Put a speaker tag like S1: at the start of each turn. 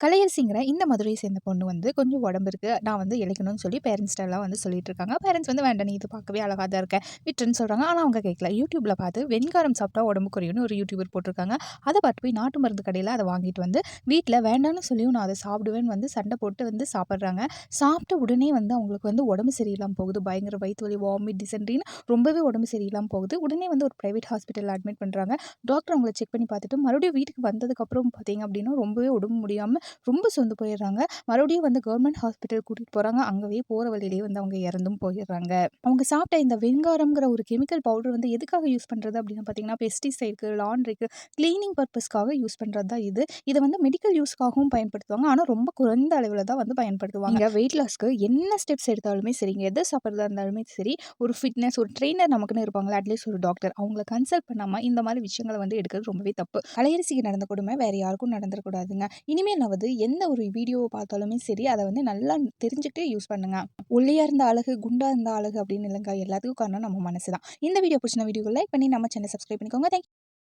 S1: கலையரசிங்கிற இந்த மதுரையை சேர்ந்த பொண்ணு வந்து கொஞ்சம் உடம்பு இருக்கு. நான் வந்து இளைக்கணும்னு சொல்லி பேரண்ட்ஸ்ட்டலாம் வந்து சொல்லிட்டு இருக்காங்க. பேரண்ட்ஸ் வந்து வேண்டாம் நீ இது பார்க்கவே அழகா தான் இருக்க விட்டுருன்னு சொல்றாங்க. ஆனா அவங்க கேட்கல. யூடியூப்ல பார்த்து வெண்காரம் சாப்பிட்டா உடம்பு குறையும்னு ஒரு யூடியூபர் போட்டிருக்காங்க. அத பார்த்து போய் நாட்டு மருந்து கடையில அத வாங்கிட்டு வந்து வீட்ல வேண்டான்னு சொல்லியும் நான் அத சாப்பிடுவேன்னு வந்து சண்டை போட்டு வந்து சாப்பிடுறாங்க. சாப்பிட்ட உடனே வந்து அவங்களுக்கு வந்து உடம்பு சரியில்லாம போகுது. பயங்கர வயித்து வலி, வாமிட், டிசென்ட்ரின்னு ரொம்பவே உடம்பு சரியில்லாம போகுது. உடனே வந்து ஒரு பிரைவேட் ஹாஸ்பிட்டல்ல அட்மிட் பண்றாங்க. டாக்டர் அவங்கள செக் பண்ணி பார்த்துட்டு மறுபடியும் வீட்டுக்கு வந்ததுக்கப்புறம் பார்த்தீங்க அப்படின்னா ரொம்பவே உடம்பு முடியாம ரொம்ப சோர்ந்து போயிடுறாங்க. மறுபடியும் வந்து கவர்மெண்ட் ஹாஸ்பிட்டல் கூட்டிட்டு போறாங்க. அங்கவே போற வழியிலேயே வந்து அவங்க இறந்தும் போயிடுறாங்க. அவங்க சாப்பிட்ட இந்த வெண்காரம்ங்கிற ஒரு கெமிக்கல் பவுடர் வந்து எதுக்காக யூஸ் பண்றது அப்படின்னு பார்த்தீங்கன்னா, பெஸ்டிசைட்க்கு, லாண்ட்ரிக்கு, கிளீனிங் பர்ப்பஸ்க்காக யூஸ் பண்றது தான் இது. இத வந்து மெடிக்கல் யூஸ்க்காகவும் பயன்படுத்துவாங்க. ஆனா ரொம்ப குறைந்த அளவுல தான் வந்து பயன்படுத்துவாங்க. நீங்க வெயிட் லாஸ்க்கு என்ன ஸ்டெப்ஸ் எடுத்தாலுமே சரிங்க, எத சாப்பிடுறதா இருந்தாலுமே சரி, ஒரு ஃபிட்னஸ் ஒரு ட்ரெய்னர் நமக்குன்னு இருப்பாங்கல்ல, அட்லீஸ்ட் ஒரு டாக்டர் அவங்கள கன்சல்ட் பண்ணாம இந்த மாதிரி விஷயங்கள வந்து எடுக்கிறது ரொம்பவே தப்பு. கலையரசிக்கு நடந்த கொடுமை வேற யாருக்கும் நடந்துறக்கூடாதுங்க. இனிமேலாவது எந்த ஒரு வீடியோவ பார்த்தாலுமே சரி, அத வந்து நல்லா தெரிஞ்சுட்டு யூஸ் பண்ணுங்க. ஒல்லியா இருந்தா அழகு, குண்டா இருந்தா அழகு அப்படின்னு இல்லங்க. எல்லாத்துக்கும் காரணம் நம்ம மனசு தான். இந்த வீடியோ பிடிச்சிருந்தா வீடியோக்கு லைக் பண்ணி நம்ம சேனல சப்ஸ்கிரைப் பண்ணிக்கோங்க. தேங்க்